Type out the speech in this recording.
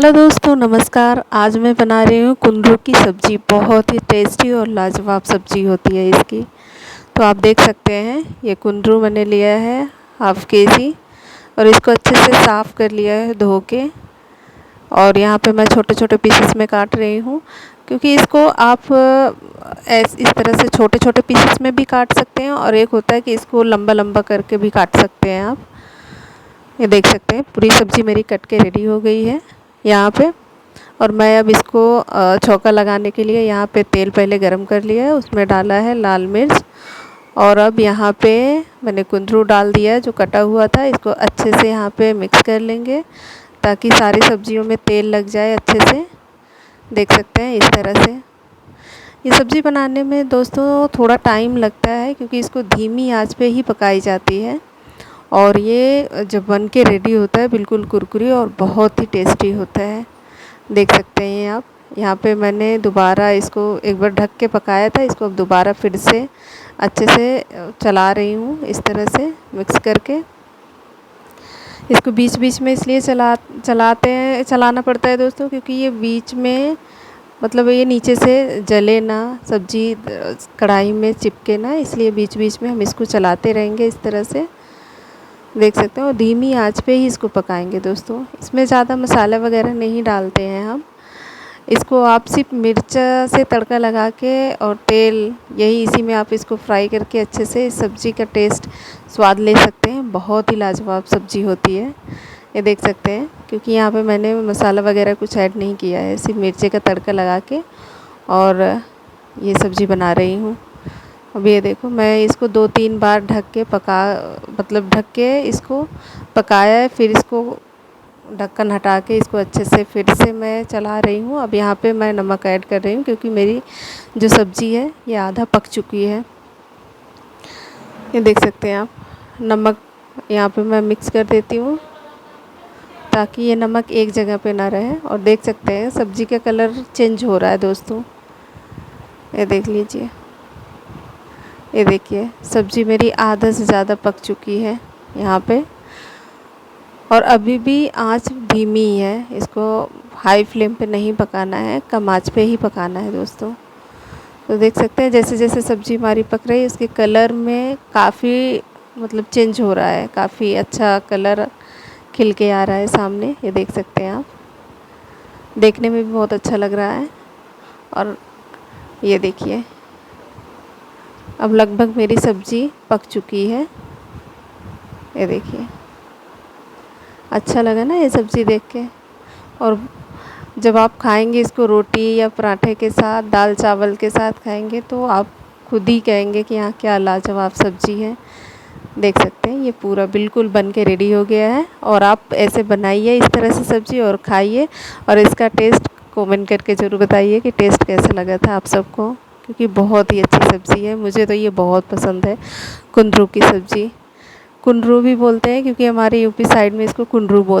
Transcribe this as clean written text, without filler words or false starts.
Hello दोस्तों, नमस्कार। आज मैं बना रही हूँ कुंदरू की सब्ज़ी। बहुत ही टेस्टी और लाजवाब सब्ज़ी होती है इसकी। तो आप देख सकते हैं, ये कुंदरू मैंने लिया है हाफ़ केजी और इसको अच्छे से साफ़ कर लिया है धो के। और यहाँ पे मैं छोटे छोटे पीसेस में काट रही हूँ, क्योंकि इसको आप इस तरह से छोटे छोटे पीसेस में भी काट सकते हैं और एक होता है कि इसको लंबा लंबा करके भी काट सकते हैं आप। ये देख सकते हैं, पूरी सब्ज़ी मेरी कट के रेडी हो गई है यहाँ पे। और मैं अब इसको छौंका लगाने के लिए यहाँ पे तेल पहले गरम कर लिया है, उसमें डाला है लाल मिर्च। और अब यहाँ पे मैंने कुंदरू डाल दिया है जो कटा हुआ था। इसको अच्छे से यहाँ पे मिक्स कर लेंगे ताकि सारी सब्जियों में तेल लग जाए अच्छे से। देख सकते हैं इस तरह से। ये सब्ज़ी बनाने में दोस्तों थोड़ा टाइम लगता है, क्योंकि इसको धीमी आंच पे ही पकाई जाती है। और ये जब बन के रेडी होता है बिल्कुल कुरकुरी और बहुत ही टेस्टी होता है। देख सकते हैं आप। यहाँ पे मैंने दोबारा इसको एक बार ढक के पकाया था, इसको अब दोबारा फिर से अच्छे से चला रही हूँ इस तरह से मिक्स करके। इसको बीच बीच में इसलिए चलाना पड़ता है दोस्तों, क्योंकि ये बीच में मतलब ये नीचे से जले ना, सब्ज़ी कढ़ाई में चिपके ना, इसलिए बीच बीच में हम इसको चलाते रहेंगे इस तरह से। देख सकते हो, और धीमी आंच पे ही इसको पकाएंगे दोस्तों। इसमें ज़्यादा मसाला वगैरह नहीं डालते हैं हम। इसको आप सिर्फ मिर्च से तड़का लगा के और तेल, यही इसी में आप इसको फ्राई करके अच्छे से इस सब्ज़ी का टेस्ट स्वाद ले सकते हैं। बहुत ही लाजवाब सब्ज़ी होती है। ये देख सकते हैं, क्योंकि यहाँ पे मैंने मसाला वगैरह कुछ ऐड नहीं किया है, सिर्फ मिर्ची का तड़का लगा के और ये सब्ज़ी बना रही हूँ। अब ये देखो, मैं इसको 2-3 बार ढक के इसको पकाया है। फिर इसको ढक्कन हटा के इसको अच्छे से फिर से मैं चला रही हूँ। अब यहाँ पे मैं नमक ऐड कर रही हूँ, क्योंकि मेरी जो सब्ज़ी है ये आधा पक चुकी है। ये देख सकते हैं आप। नमक यहाँ पे मैं मिक्स कर देती हूँ ताकि ये नमक एक जगह पे ना रहे। और देख सकते हैं सब्ज़ी का कलर चेंज हो रहा है दोस्तों। ये देख लीजिए, ये देखिए सब्ज़ी मेरी आधा से ज़्यादा पक चुकी है यहाँ पे। और अभी भी आंच धीमी है, इसको हाई फ्लेम पे नहीं पकाना है, कम आंच पे ही पकाना है दोस्तों। तो देख सकते हैं जैसे जैसे सब्ज़ी हमारी पक रही है, इसके कलर में काफ़ी मतलब चेंज हो रहा है, काफ़ी अच्छा कलर खिल के आ रहा है सामने। ये देख सकते हैं आप, देखने में भी बहुत अच्छा लग रहा है। और ये देखिए, अब लगभग मेरी सब्ज़ी पक चुकी है। ये देखिए, अच्छा लगा ना ये सब्ज़ी देख के। और जब आप खाएंगे इसको रोटी या पराठे के साथ, दाल चावल के साथ खाएंगे तो आप खुद ही कहेंगे कि हाँ, क्या लाजवाब सब्ज़ी है। देख सकते हैं ये पूरा बिल्कुल बन के रेडी हो गया है। और आप ऐसे बनाइए इस तरह से सब्ज़ी और खाइए, और इसका टेस्ट कमेंट करके ज़रूर बताइए कि टेस्ट कैसा लगा था आप सबको, क्योंकि बहुत ही अच्छी सब्ज़ी है। मुझे तो ये बहुत पसंद है, कुंदरू की सब्ज़ी। कुंदरू भी बोलते हैं, क्योंकि हमारे यूपी साइड में इसको कुंदरू बोलते हैं।